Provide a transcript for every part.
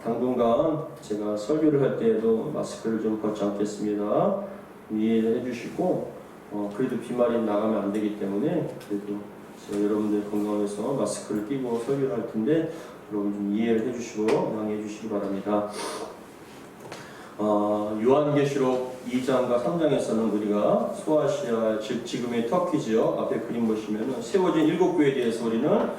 당분간 제가 설교를 할 때에도 마스크를 좀 벗지 않겠습니다. 이해해 주시고 그래도 비말이 나가면 안 되기 때문에 그래도 제가 여러분들 건강해서 마스크를 끼고 설교를 할 텐데 여러분 좀 이해를 해 주시고 양해해 주시기 바랍니다. 요한계시록 2장과 3장에서는 우리가 소아시아, 즉 지금의 터키 지역 앞에 그림 보시면은 세워진 7교회에 대해서 우리는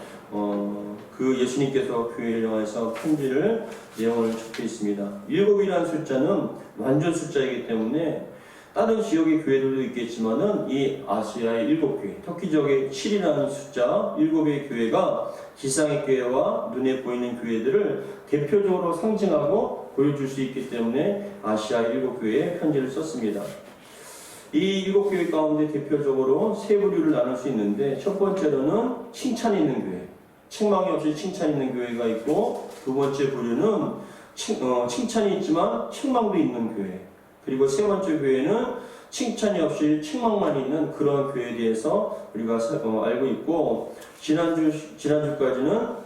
그 예수님께서 교회를 향해서 편지를 내용을 적혀 있습니다. 7이라는 숫자는 완전 숫자이기 때문에 다른 지역의 교회들도 있겠지만은 이 아시아의 7교회, 터키 지역의 7이라는 숫자 7의 교회가 지상의 교회와 눈에 보이는 교회들을 대표적으로 상징하고 보여줄 수 있기 때문에 아시아 7교회에 편지를 썼습니다. 이 7교회 가운데 대표적으로 세 부류를 나눌 수 있는데 첫 번째로는 칭찬 있는 교회, 책망이 없이 칭찬 있는 교회가 있고 두 번째 부류는 칭찬이 있지만 책망도 있는 교회, 그리고 세 번째 교회는 칭찬이 없이 책망만 있는 그런 교회에 대해서 우리가 알고 있고 지난주까지는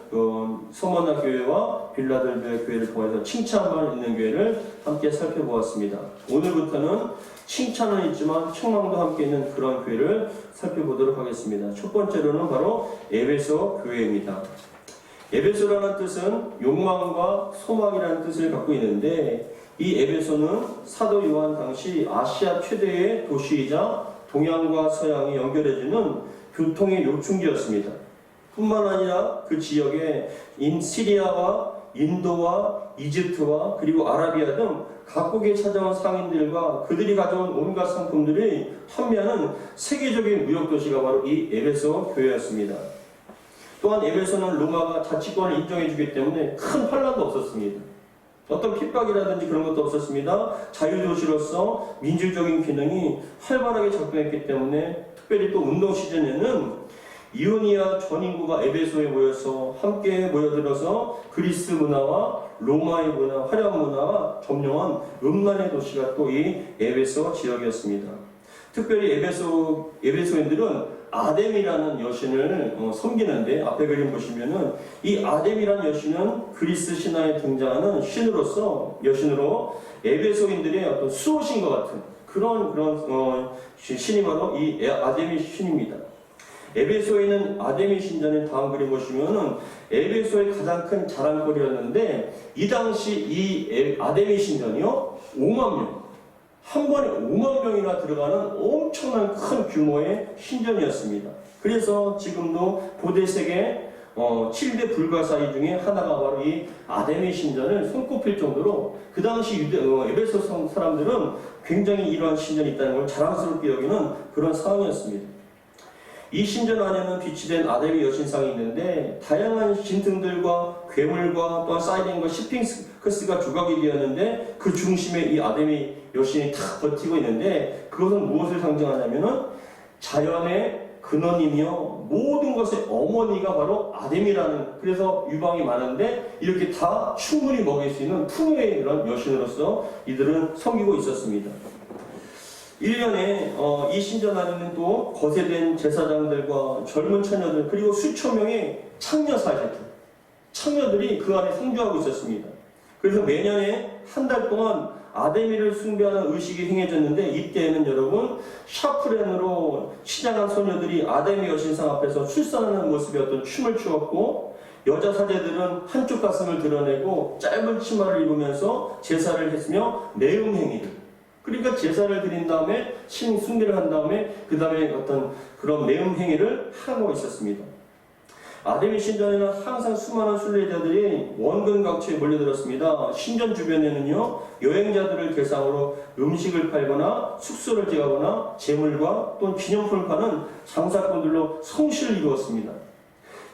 서머나 교회와 빌라델비아 교회를 통해서 칭찬만 있는 교회를 함께 살펴보았습니다. 오늘부터는 칭찬은 있지만 책망도 함께 있는 그런 교회를 살펴보도록 하겠습니다. 첫 번째로는 바로 에베소 교회입니다. 에베소라는 뜻은 욕망과 소망이라는 뜻을 갖고 있는데 이 에베소는 사도 요한 당시 아시아 최대의 도시이자 동양과 서양이 연결해주는 교통의 요충지였습니다. 뿐만 아니라 그 지역에 시리아와 인도와 이집트와 그리고 아라비아 등 각국에 찾아온 상인들과 그들이 가져온 온갖 상품들이 판매하는 세계적인 무역도시가 바로 이 에베소 교회였습니다. 또한 에베소는 로마가 자치권을 인정해주기 때문에 큰 환란도 없었습니다. 어떤 핍박이라든지 그런 것도 없었습니다. 자유도시로서 민주적인 기능이 활발하게 작동했기 때문에 특별히 또 운동 시즌에는 이오니아 전 인구가 에베소에 모여서 함께 모여들어서 그리스 문화와 로마의 문화, 화려한 문화와 점령한 음란의 도시가 또 이 에베소 지역이었습니다. 특별히 에베소인들은 아뎀이라는 여신을 섬기는데 앞에 그림 보시면은 이 아뎀이라는 여신은 그리스 신화에 등장하는 여신으로 에베소인들의 어떤 수호신 것 같은 그런 신이 바로 이 아데미 신입니다. 에베소에 있는 아데미 신전의 다음 그림 보시면은 에베소의 가장 큰 자랑거리였는데 이 당시 이 아데미 신전이요 5만 명, 한 번에 5만 명이나 들어가는 엄청난 큰 규모의 신전이었습니다. 그래서 지금도 고대세계 7대 불가사의 중에 하나가 바로 이 아데미 신전을 손꼽힐 정도로 그 당시 에베소 사람들은 굉장히 이러한 신전이 있다는 걸 자랑스럽게 여기는 그런 상황이었습니다. 이 신전 안에는 비치된 아데미 여신상이 있는데 다양한 신등들과 괴물과 또한 사이렌과 시핑크스가 조각이 되었는데 그 중심에 이 아데미 여신이 탁 버티고 있는데 그것은 무엇을 상징하냐면은 자연의 근원이며 모든 것의 어머니가 바로 아데미라는, 그래서 유방이 많은데 이렇게 다 충분히 먹일 수 있는 풍요의 그런 여신으로서 이들은 섬기고 있었습니다. 1년에 이 신전 안에는 또 거세된 제사장들과 젊은 처녀들 그리고 수천 명의 창녀들이 그 안에 상주하고 있었습니다. 그래서 매년에 한 달 동안 아데미를 숭배하는 의식이 행해졌는데 이때에는 여러분 샤프렌으로 치장한 소녀들이 아데미 여신상 앞에서 출산하는 모습의 어떤 춤을 추었고 여자 사제들은 한쪽 가슴을 드러내고 짧은 치마를 입으면서 제사를 했으며 매음 행위를, 그러니까 제사를 드린 다음에 신 숭배를 한 다음에 그 다음에 어떤 그런 매음 행위를 하고 있었습니다. 아데미 신전에는 항상 수많은 순례자들이 원근각처에 몰려들었습니다. 신전 주변에는요 여행자들을 대상으로 음식을 팔거나 숙소를 제공하거나 재물과 또는 기념품을 파는 장사꾼들로 성실을 이루었습니다.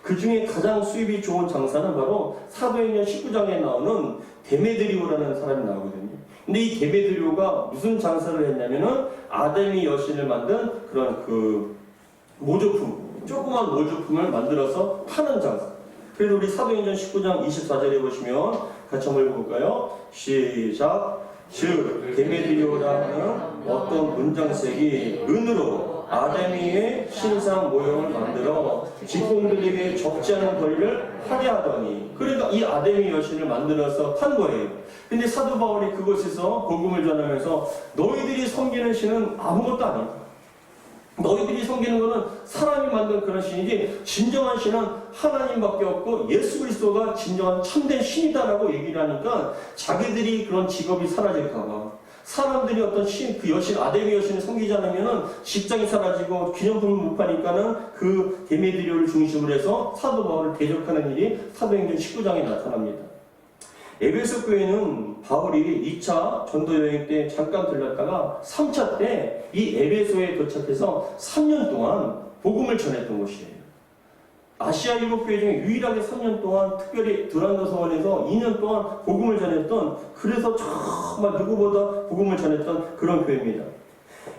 그 중에 가장 수입이 좋은 장사는 바로 사도행전 19장에 나오는 데메드리오라는 사람이 나오거든요. 근데 이 데메드리오가 무슨 장사를 했냐면은 아데미 여신을 만든 그런 그 모조품, 조그만 모조품을 만들어서 파는 장사. 그래서 우리 사도행전 19장 24절에 보시면 같이 한번 읽어볼까요? 시작. 즉 데메드리오라는 어떤 문장색이 은으로 아데미의 신상 모형을 만들어 직공들에게 적지 않은 권리를 하게 하더니, 그러니까 이 아담의 여신을 만들어서 판 거예요. 근데 사도 바울이 그곳에서 복음을 전하면서 너희들이 섬기는 신은 아무것도 아니다. 너희들이 섬기는 것은 사람이 만든 그런 신이지 진정한 신은 하나님밖에 없고 예수 그리스도가 진정한 참된 신이다라고 얘기를 하니까 자기들이 그런 직업이 사라질까 봐, 사람들이 어떤 그 여신, 아담의 여신을 섬기지 않으면 직장이 사라지고 기념품을 못 파니까는 그 데메드리오를 중심으로 해서 사도 바울을 대적하는 일이 사도행전 19장에 나타납니다. 에베소 교회는 바울이 2차 전도 여행 때 잠깐 들렸다가 3차 때 이 에베소에 도착해서 3년 동안 복음을 전했던 곳이에요. 아시아 7교회 중에 유일하게 3년 동안 특별히 두란노 서원에서 2년 동안 복음을 전했던, 그래서 정말 누구보다 복음을 전했던 그런 교회입니다.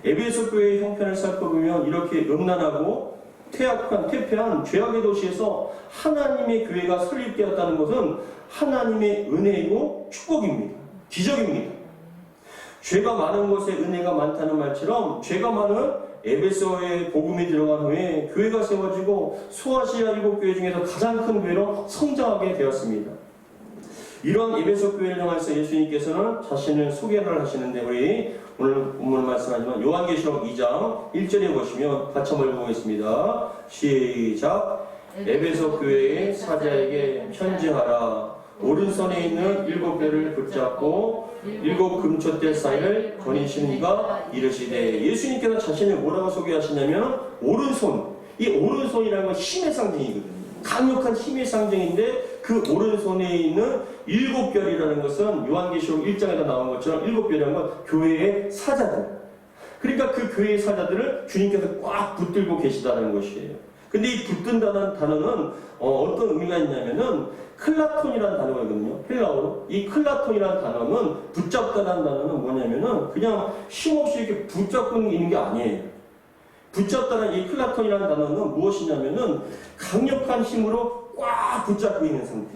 에베소 교회의 형편을 살펴보면 이렇게 음란하고 퇴폐한 죄악의 도시에서 하나님의 교회가 설립되었다는 것은 하나님의 은혜이고 축복입니다. 기적입니다. 죄가 많은 곳에 은혜가 많다는 말처럼 죄가 많은 에베소에 복음이 들어간 후에 교회가 세워지고 소아시아 7교회 중에서 가장 큰 교회로 성장하게 되었습니다. 이러한 에베소 교회를 향해서 예수님께서는 자신을 소개를 하시는데, 우리 오늘 본문 말씀하지만 요한계시록 2장 1절에 보시면 같이 한번 읽어보겠습니다. 시작. 에베소 교회의 사자에게 편지하라. 오른손에 있는 7별을 붙잡고 7 금초대 사이를 거니시는 이가 이르시되, 예수님께서 자신을 뭐라고 소개하시냐면 오른손. 이 오른손이라는 건 힘의 상징이거든요. 강력한 힘의 상징인데 그 오른손에 있는 7별이라는 것은 요한계시록 1장에도 나온 것처럼 7별이라는 건 교회의 사자들. 그러니까 그 교회의 사자들을 주님께서 꽉 붙들고 계시다는 것이에요. 근데 이 붙든다는 단어는 어떤 의미가 있냐면은 클라톤이라는 단어거든요. 헬라어로. 이 클라톤이라는 단어는, 붙잡다라는 단어는 뭐냐면은 그냥 힘없이 이렇게 붙잡고 있는 게 아니에요. 붙잡다는 이 클라톤이라는 단어는 무엇이냐면은 강력한 힘으로 꽉 붙잡고 있는 상태.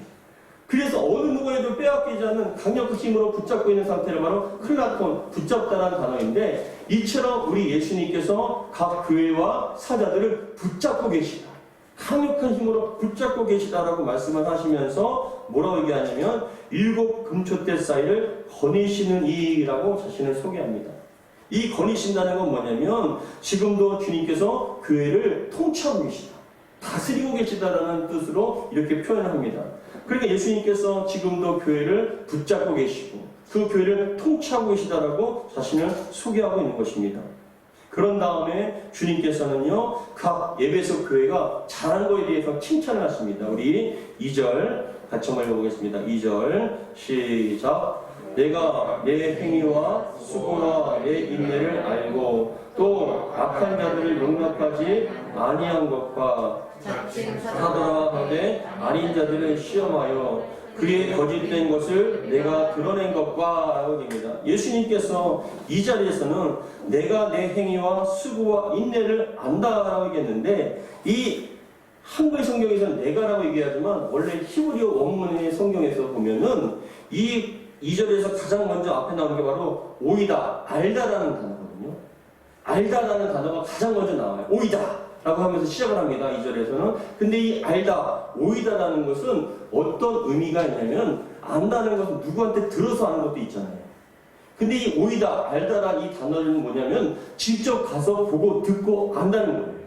그래서 어느 누구에도 빼앗기지 않는 강력한 힘으로 붙잡고 있는 상태를 바로 클라톤, 붙잡다라는 단어인데, 이처럼 우리 예수님께서 각 교회와 사자들을 붙잡고 계시다. 강력한 힘으로 붙잡고 계시다라고 말씀을 하시면서 뭐라고 얘기하냐면 7 금초대 사이를 거니시는 이라고 자신을 소개합니다. 이 거니신다는 건 뭐냐면 지금도 주님께서 교회를 통치하고 계시다, 다스리고 계시다라는 뜻으로 이렇게 표현을 합니다. 그러니까 예수님께서 지금도 교회를 붙잡고 계시고 그 교회를 통치하고 계시다라고 자신을 소개하고 있는 것입니다. 그런 다음에 주님께서는요, 각 에베소 교회가 잘한 것에 대해서 칭찬을 하십니다. 우리 2절 같이 한번 읽어보겠습니다. 2절 시작. 내가 내 행위와 수고와 내 인내를 알고 또 악한 자들을 용납하지 아니한 것과 하더라 하되 아닌 자들을 시험하여 그의 거짓된 것을 내가 드러낸 것과 라고 됩니다. 예수님께서 이 자리에서는 내가 내 행위와 수고와 인내를 안다라고 얘기했는데, 이 한글 성경에서는 내가라고 얘기하지만 원래 히브리어 원문의 성경에서 보면은 이 2절에서 가장 먼저 앞에 나오는 게 바로 오이다, 알다라는 단어거든요. 알다라는 단어가 가장 먼저 나와요. 오이다 라고 하면서 시작을 합니다. 2절에서는. 근데 이 알다, 오이다라는 것은 어떤 의미가 있냐면, 안다는 것은 누구한테 들어서 아는 것도 있잖아요. 근데 이 오이다, 알다라는 이 단어는 뭐냐면 직접 가서 보고 듣고 안다는 거예요.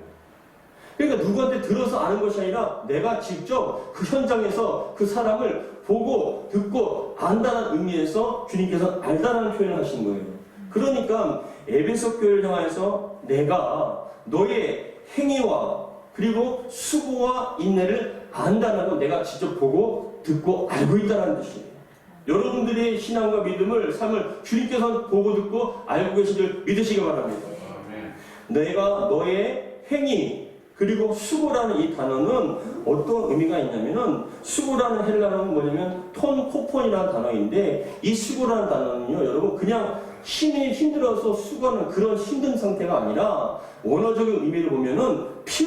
그러니까 누구한테 들어서 아는 것이 아니라 내가 직접 그 현장에서 그 사람을 보고 듣고 안다는 의미에서 주님께서 알다라는 표현을 하신 거예요. 그러니까 에베소 교회를 향해서 내가 너의 행위와 그리고 수고와 인내를 안다는 건 내가 직접 보고 듣고 알고 있다는 뜻이에요. 여러분들의 신앙과 믿음을, 삶을 주님께서 보고 듣고 알고 계시길 믿으시기 바랍니다. 내가 너의 행위 그리고 수고라는 이 단어는 어떤 의미가 있냐면은, 수고라는 헬라어는 뭐냐면 톤 코폰이라는 단어인데, 이 수고라는 단어는요 여러분 그냥 힘이 힘들어서 수고하는 그런 힘든 상태가 아니라 원어적인 의미를 보면은 피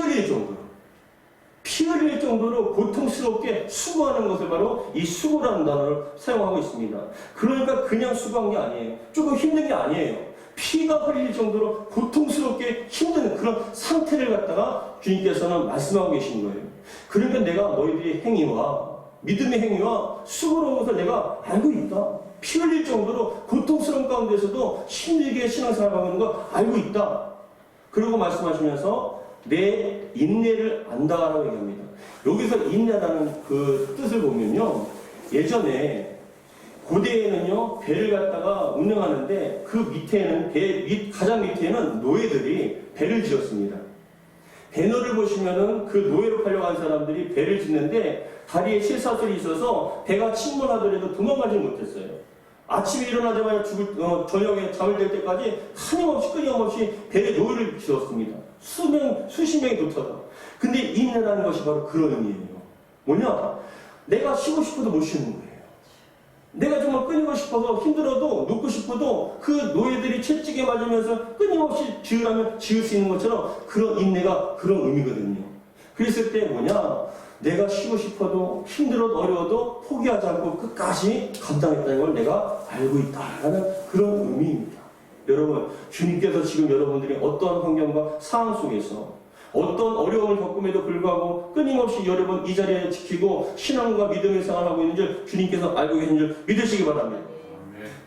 흘릴 정도로 고통스럽게 수고하는 것을 바로 이 수고라는 단어를 사용하고 있습니다. 그러니까 그냥 수고한 게 아니에요. 조금 힘든 게 아니에요. 피가 흘릴 정도로 고통스럽게 힘든 그런 상태를 갖다가 주님께서는 말씀하고 계신 거예요. 그러니까 내가 너희들의 행위와 믿음의 행위와 수고로운 것을 내가 알고 있다. 피 흘릴 정도로 고통스러운 가운데서도 힘들게 신앙생활하고 있는 거 알고 있다. 그리고 말씀하시면서 내 인내를 안다라고 얘기합니다. 여기서 인내라는 그 뜻을 보면요, 예전에 고대에는요 배를 갖다가 운영하는데 그 밑에는 가장 밑에는 노예들이 배를 지었습니다. 배너를 보시면은 그 노예로 팔려고 하는 사람들이 배를 짓는데 다리에 실사슬이 있어서 배가 침몰하더라도 도망가지 못했어요. 아침에 일어나자마자 저녁에 잠을 들 때까지 끊임없이 배에 노예를 지었습니다. 수십 명이 도착하고. 근데 인내라는 것이 바로 그런 의미예요. 뭐냐? 내가 쉬고 싶어도 못 쉬는 거예요. 내가 정말 끊이고 싶어서 힘들어도 눕고 싶어도 그 노예들이 채찍에 맞으면서 끊임없이 지으라면 지을 수 있는 것처럼 그런 인내가 그런 의미거든요. 그랬을 때 뭐냐? 내가 쉬고 싶어도 힘들어도 어려워도 포기하지 않고 끝까지 감당했다는 걸 내가 알고 있다라는 그런 의미입니다. 여러분, 주님께서 지금 여러분들이 어떤 환경과 상황 속에서 어떤 어려움을 겪음에도 불구하고 끊임없이 여러분 이 자리에 지키고 신앙과 믿음의 생활을 하고 있는 줄 주님께서 알고 계신 줄 믿으시기 바랍니다.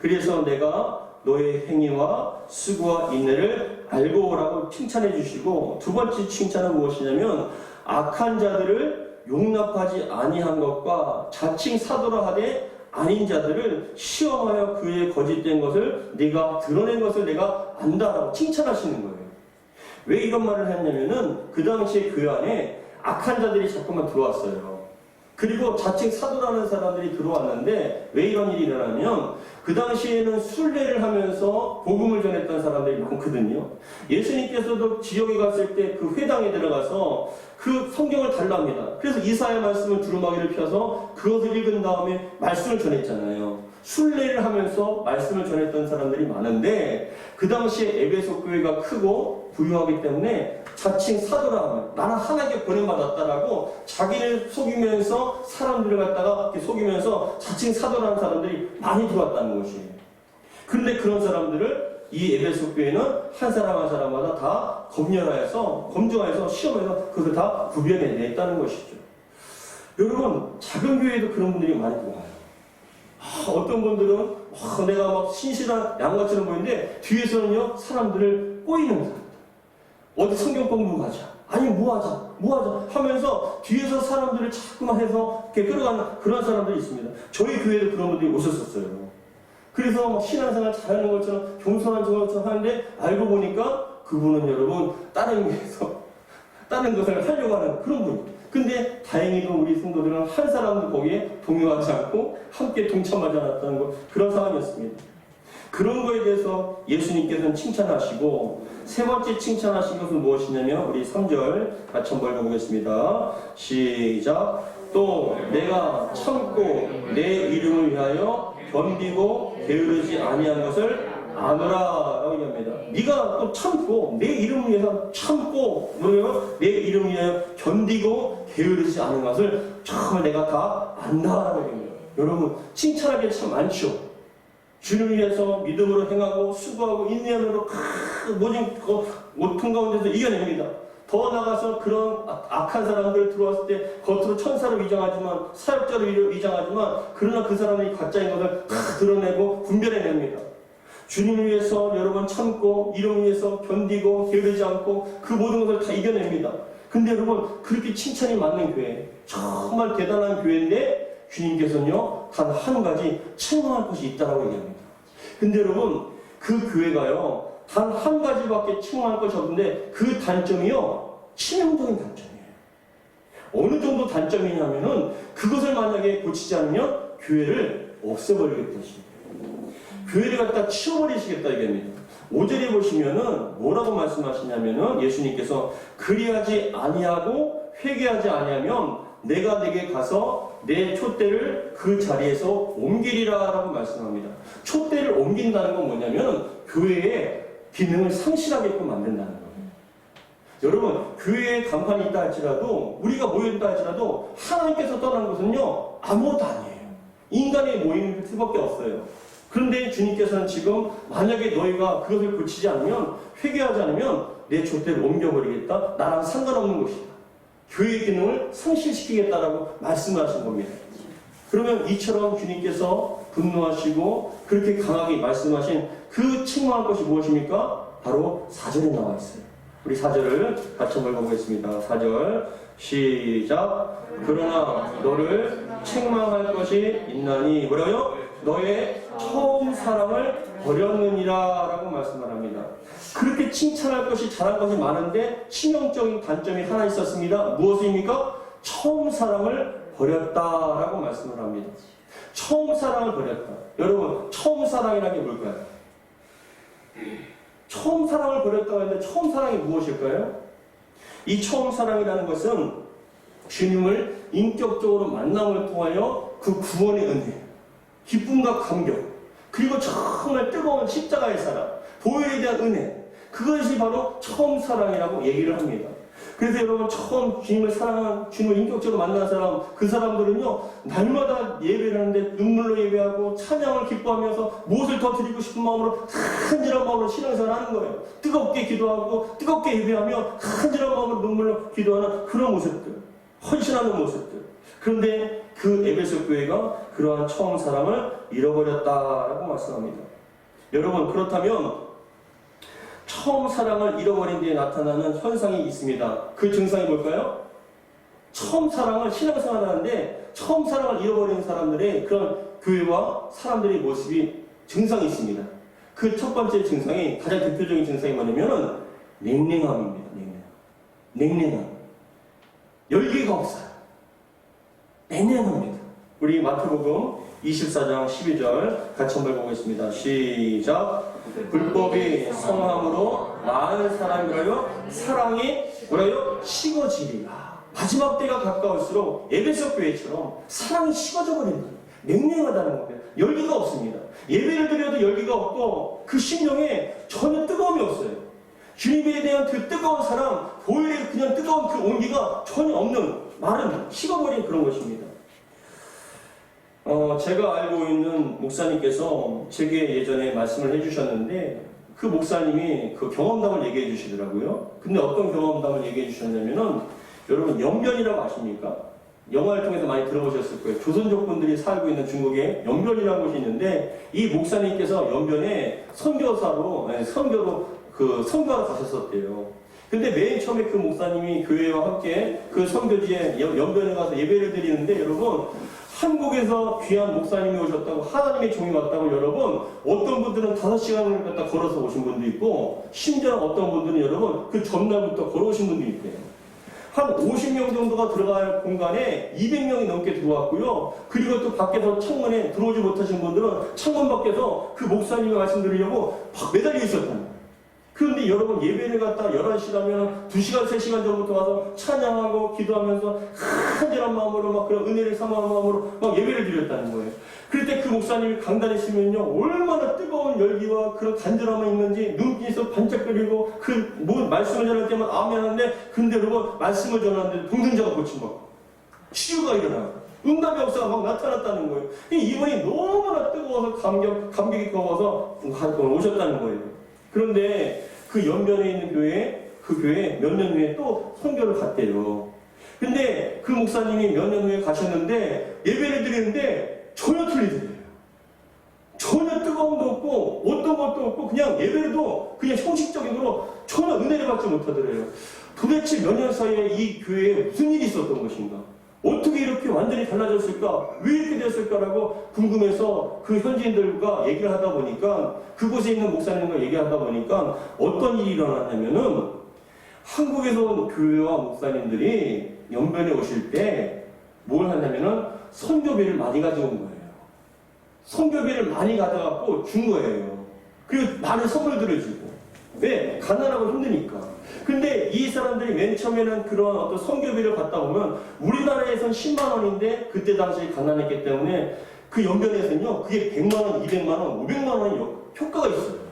그래서 내가 너의 행위와 수고와 인내를 알고 오라고 칭찬해 주시고, 두 번째 칭찬은 무엇이냐면 악한 자들을 용납하지 아니한 것과 자칭 사도라 하되 아닌 자들을 시험하여 그의 거짓된 것을 네가 드러낸 것을 내가 안다라고 칭찬하시는 거예요. 왜 이런 말을 했냐면은 그 당시에 교회 안에 악한 자들이 자꾸만 들어왔어요. 그리고 자칭 사도라는 사람들이 들어왔는데 왜 이런 일이 일어나면 그 당시에는 순례를 하면서 복음을 전했던 사람들이 많거든요. 예수님께서도 지역에 갔을 때 그 회당에 들어가서 그 성경을 달라 합니다. 그래서 이사야 말씀을 두루마기를 펴서 그것을 읽은 다음에 말씀을 전했잖아요. 순례를 하면서 말씀을 전했던 사람들이 많은데 그 당시에 에베소 교회가 크고 부유하기 때문에 자칭 사도라 하면 나는 하나님께 보냄받았다라고 자기를 속이면서 사람들을 갖다가 속이면서 자칭 사도라는 사람들이 많이 들어왔다는 것이에요. 그런데 그런 사람들을 이 에베소 교회는 한 사람 한 사람마다 다 검증하여서 시험해서 그것을 다 구별해냈다는 것이죠. 여러분, 작은 교회에도 그런 분들이 많이 들어와요. 어떤 분들은 내가 막 신실한 양같처럼 보이는데 뒤에서는요 사람들을 꼬이는 사람들. 어디 성경 공부 가자, 아니 뭐 하자 하면서 뒤에서 사람들을 자꾸만 해서 이렇게 끌어가는 그런 사람들이 있습니다. 저희 교회에도 그런 분들이 오셨었어요. 그래서 막 신앙생활 잘하는 것처럼 겸손한 것처럼 하는데 알고 보니까 그분은 여러분 다른 교회에서 다른 것을 하려고 하는 그런 분이에요. 근데 다행히도 우리 성도들은 한 사람도 거기에 동요하지 않고 함께 동참하지 않았다는 것, 그런 상황이었습니다. 그런 거에 대해서 예수님께서는 칭찬하시고, 세 번째 칭찬하신 것은 무엇이냐면 우리 3절 같이 한번 읽어보겠습니다. 시작. 또 내가 참고 내 이름을 위하여 견디고 게으르지 아니한 것을 아노라라고 얘기합니다. 네가 또 참고 내 이름을 위해서 참고 내 이름을 위하여 견디고 게으르지 않은 것을 정말 내가 다 안다라고 얘기합니다. 여러분, 칭찬할 게 참 많죠. 주님을 위해서 믿음으로 행하고 수고하고 인내함으로 모든 고통 가운데서 이겨냅니다. 더 나가서 그런 악한 사람들 들어왔을 때 겉으로 천사로 위장하지만 사역자로 위장하지만 그러나 그 사람이 가짜인 것을 드러내고 분별해냅니다. 주님을 위해서 여러분 참고 이름을 위해서 견디고 게으르지 않고 그 모든 것을 다 이겨냅니다. 근데 여러분, 그렇게 칭찬이 맞는 교회, 정말 대단한 교회인데 주님께서는요 단 한 가지 책망할 것이 있다라고 얘기합니다. 근데 여러분, 그 교회가요 단 한 가지밖에 책망할 것이 없는데 그 단점이요 치명적인 단점이에요. 어느 정도 단점이냐면은 그것을 만약에 고치지 않으면 교회를 없애버리겠다. 교회를 갖다 치워버리시겠다 얘기합니다. 5절에 보시면은 뭐라고 말씀하시냐면은 예수님께서 그리하지 아니하고 회개하지 아니하면 내가 내게 가서 내 촛대를 그 자리에서 옮기리라 라고 말씀합니다. 촛대를 옮긴다는 건 뭐냐면 교회의 기능을 상실하게끔 만든다는 거예요. 여러분, 교회에 간판이 있다 할지라도 우리가 모여있다 할지라도 하나님께서 떠난 것은요 아무것도 아니에요. 인간의 모임일 수밖에 없어요. 그런데 주님께서는 지금 만약에 너희가 그것을 고치지 않으면, 회개하지 않으면 내 족대를 옮겨버리겠다. 나랑 상관없는 것이다. 교회의 기능을 상실시키겠다라고 말씀하신 겁니다. 그러면 이처럼 주님께서 분노하시고 그렇게 강하게 말씀하신 그 책망할 것이 무엇입니까? 바로 4절에 나와 있어요. 우리 4절을 같이 한번 보겠습니다. 4절 시작. 그러나 너를 책망할 것이 있나니 뭐라고요? 너의 처음 사랑을 버렸느니라 라고 말씀을 합니다. 그렇게 칭찬할 것이 잘한 것이 많은데 치명적인 단점이 하나 있었습니다. 무엇입니까? 처음 사랑을 버렸다라고 말씀을 합니다. 처음 사랑을 버렸다. 여러분, 처음 사랑이라는 게 뭘까요? 처음 사랑을 버렸다고 했는데 처음 사랑이 무엇일까요? 이 처음 사랑이라는 것은 주님을 인격적으로 만남을 통하여 그 구원의 은혜, 기쁨과 감격, 그리고 정말 뜨거운 십자가의 사랑, 보혈에 대한 은혜, 그것이 바로 처음 사랑이라고 얘기를 합니다. 그래서 여러분, 처음 주님을 사랑한, 주님을 인격적으로 만난 사람, 그 사람들은요, 날마다 예배를 하는데 눈물로 예배하고 찬양을 기뻐하면서 무엇을 더 드리고 싶은 마음으로, 간절한 마음으로 신앙생활을 하는 거예요. 뜨겁게 기도하고 뜨겁게 예배하며 간절한 마음으로 눈물로 기도하는 그런 모습들, 헌신하는 모습들. 그런데 그 에베소 교회가 그러한 처음 사랑을 잃어버렸다라고 말씀합니다. 여러분, 그렇다면 처음 사랑을 잃어버린 뒤에 나타나는 현상이 있습니다. 그 증상이 뭘까요? 처음 사랑을 신앙생활을 하는데 처음 사랑을 잃어버린 사람들의 그런 교회와 사람들의 모습이 증상이 있습니다. 그 첫 번째 증상이, 가장 대표적인 증상이 뭐냐면 냉랭함입니다. 냉랭함. 열기가 없어요. 냉랭합니다. 우리 마태복음 24장 12절 같이 한번 보겠습니다. 시작. 불법이 성함으로 많은 사람이라요 사랑이 뭐라요? 식어지리라. 마지막 때가 가까울수록 에베소 교회처럼 사랑이 식어져 버린다. 냉랭하다는 겁니다. 열기가 없습니다. 예배를 드려도 열기가 없고 그 심령에 전혀 뜨거움이 없어요. 주님에 대한 그 뜨거운 사랑, 보혈의 그냥 뜨거운 그 온기가 전혀 없는, 마른, 식어버린 그런 것입니다. 제가 알고 있는 목사님께서 제게 예전에 말씀을 해주셨는데, 그 목사님이 그 경험담을 얘기해 주시더라고요. 근데 어떤 경험담을 얘기해 주셨냐면은, 여러분, 연변이라고 아십니까? 영화를 통해서 많이 들어보셨을 거예요. 조선족 분들이 살고 있는 중국에 연변이라는 곳이 있는데, 이 목사님께서 연변에 선교사로, 선교하러 가셨었대요. 근데 맨 처음에 그 목사님이 교회와 함께 그 선교지에 연변에 가서 예배를 드리는데, 여러분, 한국에서 귀한 목사님이 오셨다고, 하나님의 종이 왔다고, 여러분, 어떤 분들은 5시간을 갖다 걸어서 오신 분도 있고, 심지어 어떤 분들은 여러분, 그 전날부터 걸어오신 분도 있대요. 한 50명 정도가 들어갈 공간에 200명이 넘게 들어왔고요. 그리고 또 밖에서 창문에 들어오지 못하신 분들은 창문 밖에서 그 목사님이 말씀 드리려고 막 매달려 있었다는 거예요. 그런데 여러분, 예배를 갖다 11시라면 2시간, 3시간 전부터 와서 찬양하고 기도하면서 간절한 마음으로 막 그런 은혜를 삼아하는 마음으로 막 예배를 드렸다는 거예요. 그럴 때 그 목사님이 강단에 있으면요, 얼마나 뜨거운 열기와 그런 간절함이 있는지 눈빛에서 반짝거리고 그 말씀을 전할 때만 아멘 하는데, 근데 여러분, 말씀을 전하는데 동등자가 고침받고 치유가 일어나고 응답의 역사가 막 나타났다는 거예요. 이분이 너무나 뜨거워서 감격이 커서 오셨다는 거예요. 그런데 그 연변에 있는 그 교회에 몇 년 후에 또 선교를 갔대요. 근데 그 목사님이 몇 년 후에 가셨는데 예배를 드리는데 전혀 틀리더래요. 전혀 뜨거움도 없고 어떤 것도 없고 그냥 예배도 그냥 형식적으로 전혀 은혜를 받지 못하더래요. 도대체 몇 년 사이에 이 교회에 무슨 일이 있었던 것인가? 어떻게 이렇게 완전히 달라졌을까? 왜 이렇게 됐을까라고 궁금해서 그 현지인들과 얘기를 하다 보니까, 그곳에 있는 목사님과 얘기하다 보니까 어떤 일이 일어났냐면은, 한국에서 온 교회와 목사님들이 연변에 오실 때 뭘 하냐면은 선교비를 많이 가져온 거예요. 선교비를 많이 가져갖고 준 거예요. 그리고 많은 선물들을 주고. 왜? 가난하고 힘드니까. 근데 이 사람들이 맨 처음에는 그런 어떤 선교비를 받다 보면, 우리나라에선 10만 원인데 그때 당시에 가난했기 때문에 그 연변에서는요, 그게 100만 원, 200만 원, 500만 원이 효과가 있어요.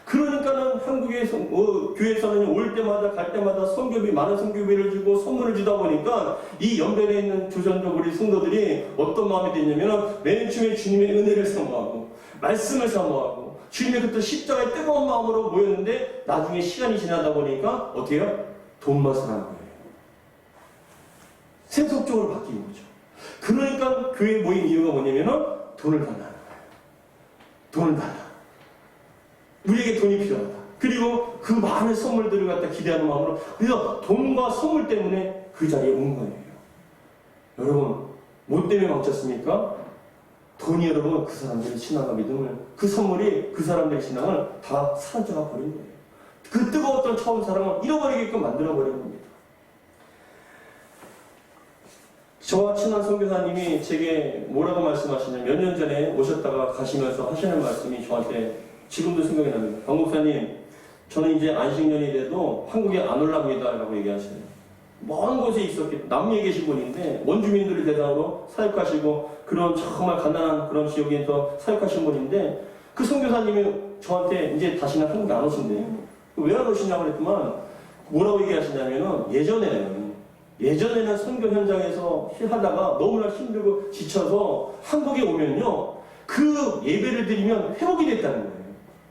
그러니까는 한국의 교회에서는 올 때마다 갈 때마다 선교비, 많은 선교비를 주고 선물을 주다 보니까 이 연변에 있는 조선족 우리 성도들이 어떤 마음이 됐냐면, 맨 처음에 주님의 은혜를 사모하고, 말씀을 사모하고 주님의 그때 십자가의 뜨거운 마음으로 모였는데 나중에 시간이 지나다 보니까 어떻게 해요? 돈만 사는 거예요. 세속적으로 바뀌는 거죠. 그러니까 교회에 모인 이유가 뭐냐면은 돈을 달라는 거예요. 돈을 달라. 우리에게 돈이 필요하다. 그리고 그 많은 선물들을 갖다 기대하는 마음으로 그래서 돈과 선물 때문에 그 자리에 온 거예요. 여러분 뭐 때문에 망쳤습니까? 돈이 여러분 그 사람들의 신앙과 믿음을 그 선물이 그 사람들의 신앙을 다 사라져가 버린 거예요. 그 뜨거웠던 처음 사랑을 잃어버리게끔 만들어 버린 겁니다. 저와 친한 선교사님이 제게 뭐라고 말씀하시냐면 몇 년 전에 오셨다가 가시면서 하시는 말씀이 저한테 지금도 생각이 납니다. 강 목사님, 저는 이제 안식년이 돼도 한국에 안 올랍니다 라고 얘기하시네요. 먼 곳에 있었기 남미에 계신 분인데 원주민들을 대상으로 사역하시고 그런 정말 가난한 그런 지역에서 사역하신 분인데 그 선교사님이 저한테 이제 다시는 한국에 안 오신대요. 왜 안 오시냐고 그랬더만 뭐라고 얘기하시냐면은 예전에는 선교 현장에서 하다가 너무나 힘들고 지쳐서 한국에 오면요 그 예배를 드리면 회복이 됐다는 거예요.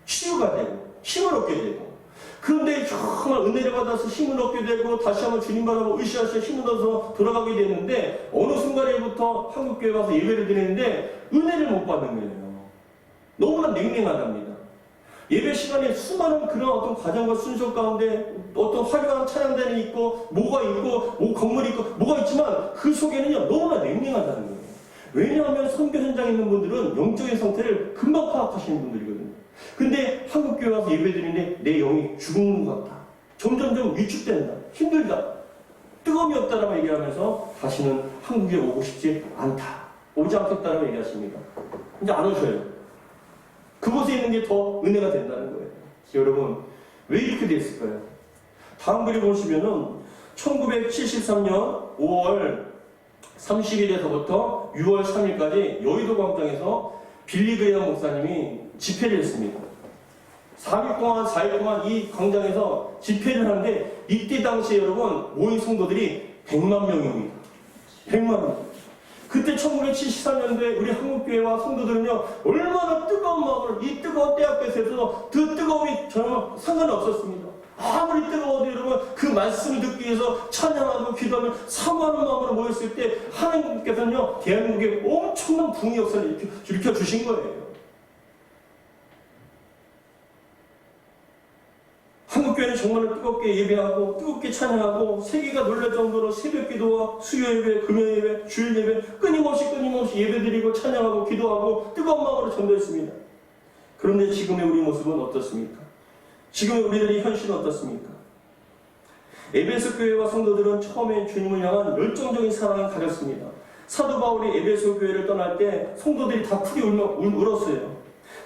치유가 되고 힘을 얻게 되고 그런데 정말 은혜를 받아서 힘을 얻게 되고 다시 한번 주님 바라보고 으쌰으쌰 힘을 얻어서 돌아가게 되는데 어느 순간에부터 한국교회 가서 예배를 드리는데 은혜를 못 받는 거예요. 너무나 냉랭하답니다. 예배 시간에 수많은 그런 어떤 과정과 순서 가운데 어떤 화려한 찬양단이 있고 뭐가 있고 뭐 건물이 있고 뭐가 있지만 그 속에는요 너무나 냉랭하다는 거예요. 왜냐하면 선교 현장에 있는 분들은 영적인 상태를 금방 파악하시는 분들이거든요. 근데 한국교회 와서 예배 드리는데 내 영이 죽은 것 같다. 점점점 위축된다. 힘들다. 뜨거움이 없다라고 얘기하면서 다시는 한국에 오고 싶지 않다. 오지 않겠다라고 얘기하십니다. 이제 안 오셔요. 그곳에 있는 게 더 은혜가 된다는 거예요. 여러분 왜 이렇게 됐을까요? 다음 그림 보시면은 1973년 5월 30일에서부터 6월 3일까지 여의도 광장에서 빌리 그레이엄 목사님이 집회를 했습니다. 4일 동안 이 광장에서 집회를 하는데 이때 당시에 여러분 모인 성도들이 100만 명입니다. 100만 명. 그때 1973년도에 우리 한국교회와 성도들은요 얼마나 뜨거운 마음으로 이 뜨거운 때 앞에서 그 뜨거움이 정말 상관없었습니다. 아무리 뜨거워도 여러분 그 말씀을 듣기 위해서 찬양하고 기도하며 사모하는 마음으로 모였을 때 하나님께서는요 대한민국에 엄청난 붕의 역사를 일으켜 주신 거예요. 한국교회는 정말 뜨겁게 예배하고 뜨겁게 찬양하고 세계가 놀랄 정도로 새벽기도와 수요예배, 금요예배, 주일예배 끊임없이 예배드리고 찬양하고 기도하고 뜨거운 마음으로 전도했습니다. 그런데 지금의 우리 모습은 어떻습니까? 지금의 우리들의 현실은 어떻습니까? 에베소 교회와 성도들은 처음에 주님을 향한 열정적인 사랑을 가졌습니다. 사도 바울이 에베소 교회를 떠날 때 성도들이 다 크게 울었어요.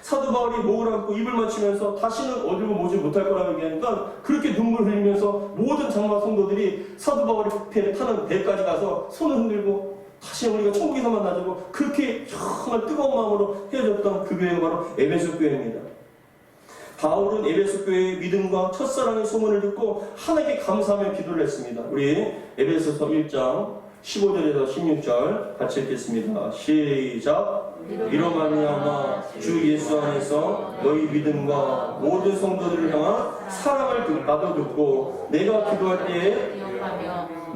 사도 바울이 목을 안고 입을 맞추면서 다시는 어디로 모지 못할 거라고 얘기하니까 그렇게 눈물 흘리면서 모든 장마 성도들이 사도 바울이 타는 배까지 가서 손을 흔들고 다시 우리가 천국에서만 나자고 그렇게 정말 뜨거운 마음으로 헤어졌던 그 교회가 바로 에베소 교회입니다. 바울은 에베소 교회의 믿음과 첫사랑의 소문을 듣고 하나님께 감사하며 기도를 했습니다. 우리 에베소서 1장 15절에서 16절 같이 읽겠습니다. 시작. 이로 말미암아 주 예수 안에서 너희 믿음과 모든 성도들을 향한 사랑을 나도 듣고 내가 기도할 때에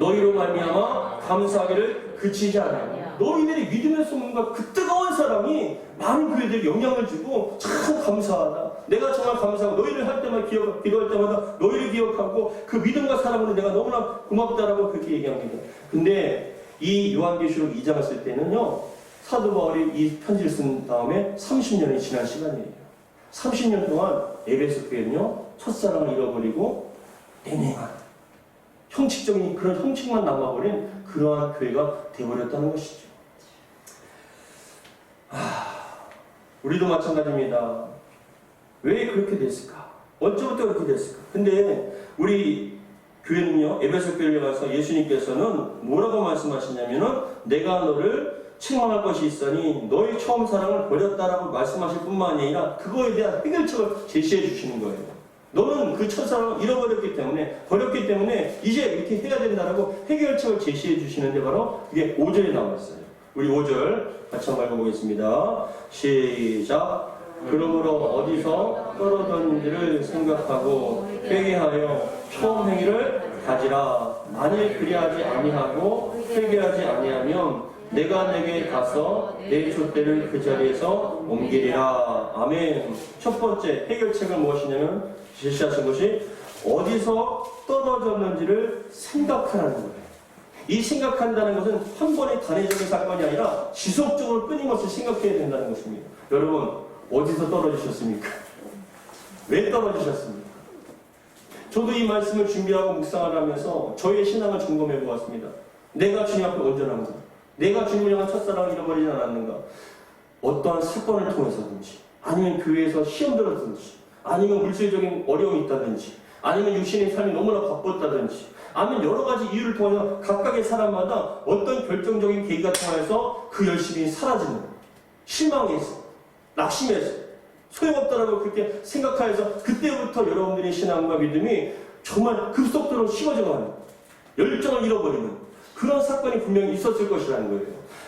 너희로 말미암아 감사하기를 그치지 않아요. 너희들의 믿음의 소문과 그 뜨거운 사랑이 많은 교회들에 영향을 주고 참 감사하다. 내가 정말 감사하고 너희를 할 때마다 기도할 때마다 너희를 기억하고 그 믿음과 사랑으로 내가 너무나 고맙다라고 그렇게 얘기합니다. 근데 이 요한계시록 2장을 쓸 때는요 사도 바울이 이 편지를 쓴 다음에 30년이 지난 시간이에요. 30년 동안 에베소 교회는요 첫사랑을 잃어버리고 냉랭한 형식적인 그런 형식만 남아버린 그러한 교회가 되어버렸다는 것이죠. 우리도 마찬가지입니다. 왜 그렇게 됐을까? 언제부터 그렇게 됐을까? 근데 우리 교회는요 에베소 교회에 가서 예수님께서는 뭐라고 말씀하시냐면은 내가 너를 책망할 것이 있으니 너의 처음 사랑을 버렸다라고 말씀하실 뿐만 아니라 그거에 대한 해결책을 제시해 주시는 거예요. 너는 그 첫사랑을 잃어버렸기 때문에 버렸기 때문에 이제 이렇게 해야 된다라고 해결책을 제시해 주시는데 바로 그게 5절에 나와 있어요. 우리 5절 같이 한번 읽어보겠습니다. 시작. 그러므로 어디서 떨어졌는지를 생각하고 회개하여 처음 행위를 가지라. 만일 그리하지 아니하고 회개하지 아니하면 내가 내게 가서 내 촛대를 그 자리에서 옮기리라. 아멘. 첫 번째 해결책은 무엇이냐면 제시하신 것이 어디서 떨어졌는지를 생각하라는 거예요. 이 생각한다는 것은 한 번의 단회적인 사건이 아니라 지속적으로 끊임없이 생각해야 된다는 것입니다. 여러분, 어디서 떨어지셨습니까? 왜 떨어지셨습니까? 저도 이 말씀을 준비하고 묵상을 하면서 저의 신앙을 점검해 보았습니다. 내가 주님 앞에 온전한가? 내가 주님을 향한 첫사랑을 잃어버리지 않았는가? 어떠한 사건을 통해서든지, 아니면 교회에서 시험 들었든지, 아니면 물질적인 어려움이 있다든지, 아니면 육신의 삶이 너무나 바빴다든지, 아니면 여러 가지 이유를 통해서 각각의 사람마다 어떤 결정적인 계기가 통해서 그 열심이 사라지는, 실망해서, 낙심해서, 소용없다라고 그렇게 생각하여서 그때부터 여러분들의 신앙과 믿음이 정말 급속도로 식어져가는, 열정을 잃어버리는 그런 사건이 분명히 있었을 것이라는 거예요.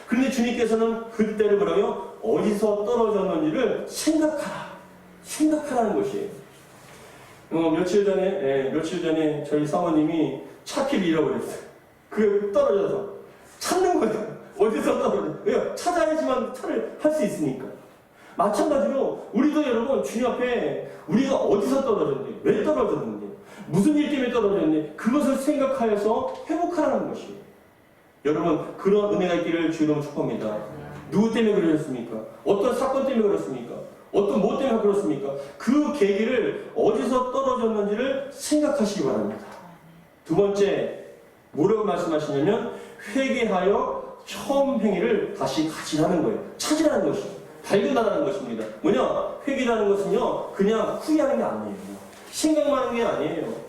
그런데 주님께서는 그때를 뭐라고요? 어디서 떨어졌는지를 생각하라는 것이에요. 며칠 전에 저희 사모님이 차키를 잃어버렸어요. 그게 떨어져서 찾는 거예요. 어디서 떨어졌어요? 왜요? 찾아야지만 차를 할 수 있으니까. 마찬가지로 우리도 여러분 주님 앞에 우리가 어디서 떨어졌는지, 왜 떨어졌는지, 무슨 일 때문에 떨어졌는지 그것을 생각하여서 회복하라는 것이에요. 여러분 그런 은혜가 있기를 주로 축복합니다. 누구 때문에 그러셨습니까? 어떤 사건 때문에 그렇습니까? 어떤 뭐 때문에 그렇습니까? 그 계기를 어디서 떨어졌는지를 생각하시기 바랍니다. 두 번째, 뭐라고 말씀하시냐면 회개하여 처음 행위를 다시 가지라는 거예요. 찾으라는 것이에요. 발견하라는 것입니다. 뭐냐? 회개라는 것은요, 그냥 후회하는 게 아니에요. 생각만 하는 게 아니에요.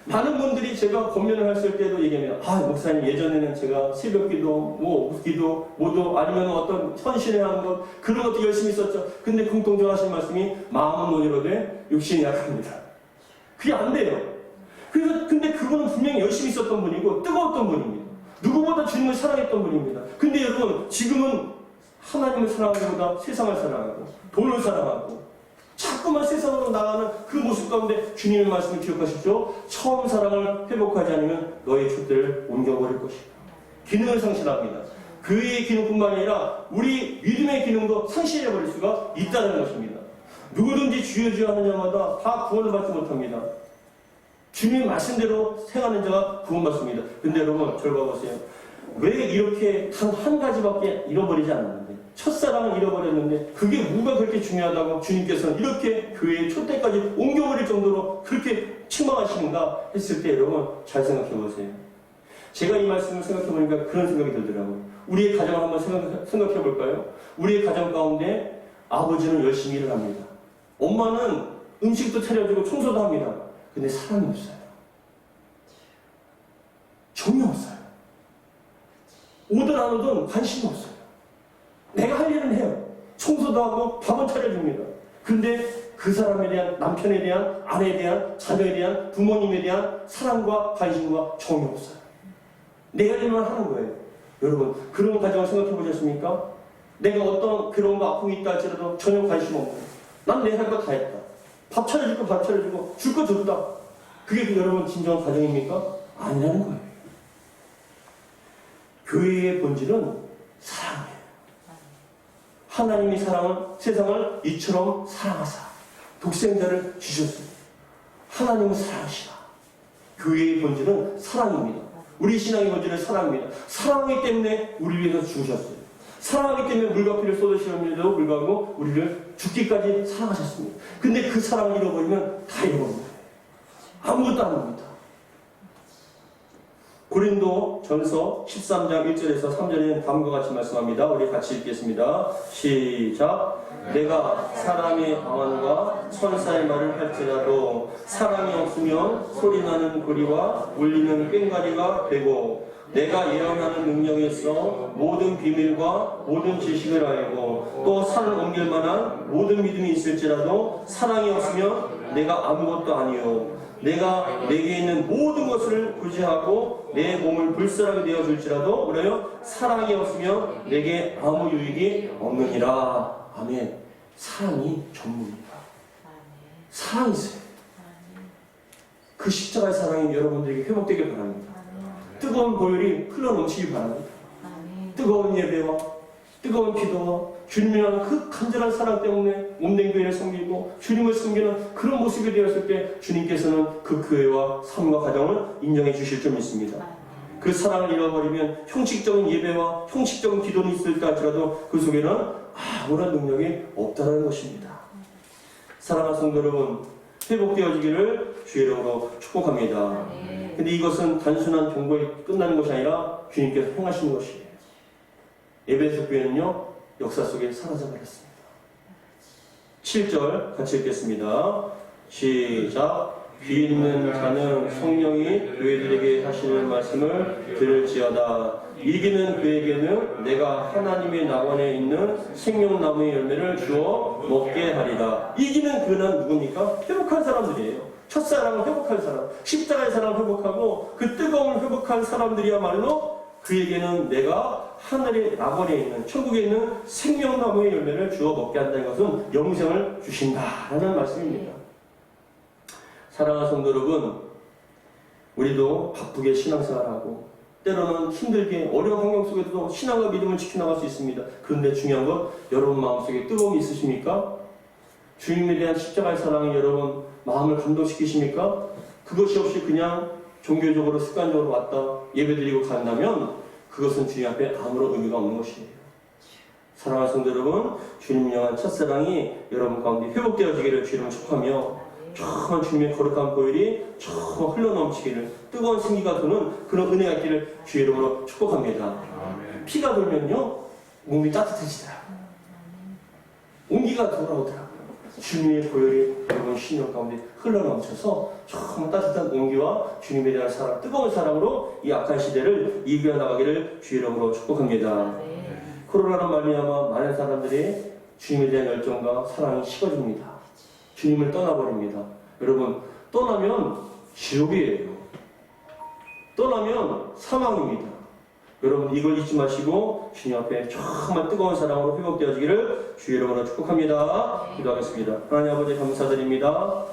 많은 분들이 제가 권면을 했을 때도 얘기합니다. 목사님, 예전에는 제가 새벽기도, 기도, 모두 아니면 어떤 헌신을 하는 것, 그런 것도 열심히 했었죠. 근데 공통적으로 하신 말씀이 마음은 온유로되 육신이 약합니다. 그게 안 돼요. 그래서 근데 그거는 분명히 열심히 있었던 분이고 뜨거웠던 분입니다. 누구보다 주님을 사랑했던 분입니다. 근데 여러분 지금은 하나님을 사랑하기보다 세상을 사랑하고 돈을 사랑하고 자꾸만 세상으로 나가는 그 모습 가운데 주님의 말씀을 기억하십시오. 처음 사랑을 회복하지 않으면 너의 촛대를 옮겨버릴 것이다. 기능을 상실합니다. 교회의 기능뿐만 아니라 우리 믿음의 기능도 상실해버릴 수가 있다는 것입니다. 누구든지 주여 주여 하는 자마다 다 구원을 받지 못합니다. 주님의 말씀대로 행하는 자가 구원받습니다. 근데 여러분 저를 봐보세요. 왜 이렇게 단 한 가지밖에 잃어버리지 않았는데, 첫사랑을 잃어버렸는데 그게 뭐가 그렇게 중요하다고 주님께서는 이렇게 교회의 촛대까지 옮겨버릴 정도로 그렇게 책망하시는가 했을 때 여러분 잘 생각해 보세요. 제가 이 말씀을 생각해 보니까 그런 생각이 들더라고요. 우리의 가정을 한번 생각해 볼까요? 우리의 가정 가운데 아버지는 열심히 일을 합니다. 엄마는 음식도 차려주고 청소도 합니다. 근데 사랑이 없어요. 정이 없어요. 오든 안 오든 관심이 없어요. 내가 할 일은 해요. 청소도 하고 밥은 차려줍니다. 근데 그 사람에 대한, 남편에 대한, 아내에 대한, 자녀에 대한, 부모님에 대한 사랑과 관심과 정이 없어요. 내가 할 일만 하는 거예요. 여러분 그런 가정을 생각해 보셨습니까? 내가 어떤 괴로움과 아픔이 있다 할지라도 전혀 관심 없고 난 내 할 거 다 했다. 밥 차려줄 거 밥 차려주고 줄 거 줬다. 그게 여러분 진정한 가정입니까? 아니라는 거예요. 교회의 본질은 사랑이에요. 하나님이 세상을 이처럼 사랑하사 독생자를 주셨습니다. 하나님은 사랑하시다. 교회의 본질은 사랑입니다. 우리 신앙의 본질은 사랑입니다. 사랑이기 때문에 우리를 위해서 죽으셨어요. 사랑하기 때문에 물과 피를 쏟으시는데도 불구하고 우리를 죽기까지 사랑하셨습니다. 근데 그 사랑을 잃어버리면 다 잃어버립니다. 아무것도 안 합니다. 고린도 전서 13장 1절에서 3절에는 다음과 같이 말씀합니다. 우리 같이 읽겠습니다. 시작. 내가 사람의 방언과 천사의 말을 할지라도 사랑이 없으면 소리나는 고리와 울리는 꽹과리가 되고 내가 예언하는 능력이 있어 모든 비밀과 모든 지식을 알고 또 산을 옮길 만한 모든 믿음이 있을지라도 사랑이 없으면 내가 아무것도 아니요 내가 내게 있는 모든 것을 구제하고 내 몸을 불사르게 되어줄지라도 뭐래요? 사랑이 없으면 내게 아무 유익이 없느니라. 아멘. 사랑이 전부입니다. 아멘. 사랑이 있어요. 아멘. 그 십자가의 사랑이 여러분들에게 회복되길 바랍니다. 아멘. 뜨거운 보혈이 흘러넘치길 바랍니다. 아멘. 뜨거운 예배와 뜨거운 기도와 주님을 향한 그 간절한 사랑 때문에 몸된 교회를 섬기고 주님을 섬기는 그런 모습이 되었을 때 주님께서는 그 교회와 삶과 가정을 인정해 주실 줄 믿습니다. 아멘. 그 사랑을 잃어버리면 형식적인 예배와 형식적인 기도는 있을까 할지라도 그 속에는 아무런 능력이 없다는 것입니다. 사랑하는 성도 여러분, 회복되어지기를 주의 이름으로 축복합니다. 아멘. 근데 이것은 단순한 정보에 끝나는 것이 아니라 주님께서 행하시는 것이에요. 에베소 교회는요, 역사 속에 사라져버렸습니다. 7절 같이 읽겠습니다. 시작. 귀 있는 자는 성령이 교회들에게 하시는 말씀을 들을지어다. 이기는 그에게는 내가 하나님의 낙원에 있는 생명나무의 열매를 주어 먹게 하리라. 이기는 그는 누굽니까? 회복한 사람들이에요. 첫사랑을 회복한 사람, 십자가의 사랑을 회복하고 그 뜨거움을 회복한 사람들이야말로 그에게는 내가 하늘의 낙원에 있는 천국에 있는 생명나무의 열매를 주어 먹게 한다는 것은 영생을 주신다라는 말씀입니다. 사랑하는 성도 여러분, 우리도 바쁘게 신앙생활하고 때로는 힘들게 어려운 환경 속에서도 신앙과 믿음을 지켜나갈 수 있습니다. 그런데 중요한 건 여러분 마음속에 뜨거움이 있으십니까? 주님에 대한 십자가의 사랑이 여러분 마음을 감동시키십니까? 그것이 없이 그냥 종교적으로 습관적으로 왔다 예배드리고 간다면 그것은 주님 앞에 아무런 의미가 없는 것이에요. 사랑하는 성도 여러분, 주님을 향한 첫사랑이 여러분 가운데 회복되어지기를 주님을 축복하며 정말 주님의 거룩한 보혈이 정말 흘러넘치기를 뜨거운 생기가 도는 그런 은혜가 있기를 주의 이름으로 축복합니다. 아멘. 피가 돌면요 몸이 따뜻해지더라고요. 온기가 돌아오더라고요. 주님의 보혈이 여러분 신령 가운데 흘러넘쳐서 정말 따뜻한 온기와 주님에 대한 사랑, 뜨거운 사랑으로 이 악한 시대를 이겨나가기를 주의 이름으로 축복합니다. 아멘. 코로나로 말미암아 많은 사람들이 주님에 대한 열정과 사랑이 식어집니다. 주님을 떠나버립니다. 여러분, 떠나면 지옥이에요. 떠나면 사망입니다. 여러분, 이걸 잊지 마시고 주님 앞에 정말 뜨거운 사랑으로 회복되어지기를 주의 이름으로 축복합니다. 기도하겠습니다. 하나님 아버지 감사드립니다.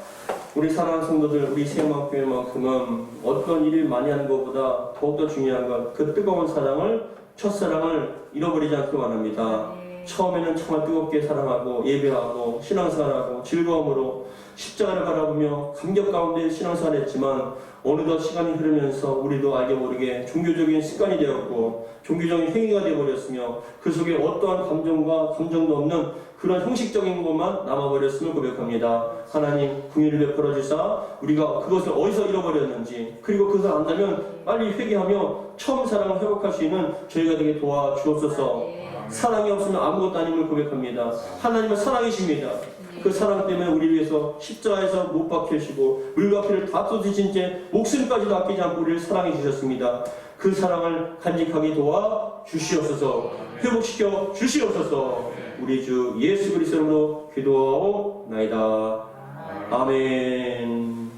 우리 사랑하는 성도들, 우리 세마교회만큼은 어떤 일을 많이 하는 것보다 더욱더 중요한 건 그 뜨거운 사랑을, 첫사랑을 잃어버리지 않기 원합니다. 처음에는 정말 뜨겁게 사랑하고 예배하고 신앙생활하고 즐거움으로 십자가를 바라보며 감격 가운데 신앙생활을 했지만 어느덧 시간이 흐르면서 우리도 알게 모르게 종교적인 습관이 되었고 종교적인 행위가 되어버렸으며 그 속에 어떠한 감정과 감정도 없는 그런 형식적인 것만 남아버렸음을 고백합니다. 하나님 긍휼을 베풀어 주사 우리가 그것을 어디서 잃어버렸는지 그리고 그것을 안다면 빨리 회개하며 처음 사랑을 회복할 수 있는 저희가 되게 도와주옵소서. 사랑이 없으면 아무것도 아님을 고백합니다. 하나님은 사랑이십니다. 그 사랑 때문에 우리를 위해서 십자가에서 못 박히시고 물과 피를 다 쏟으신 채 목숨까지도 아끼지 않고 우리를 사랑해 주셨습니다. 그 사랑을 간직하게 도와 주시옵소서. 회복시켜 주시옵소서. 우리 주 예수 그리스도로 기도하옵나이다. 아멘.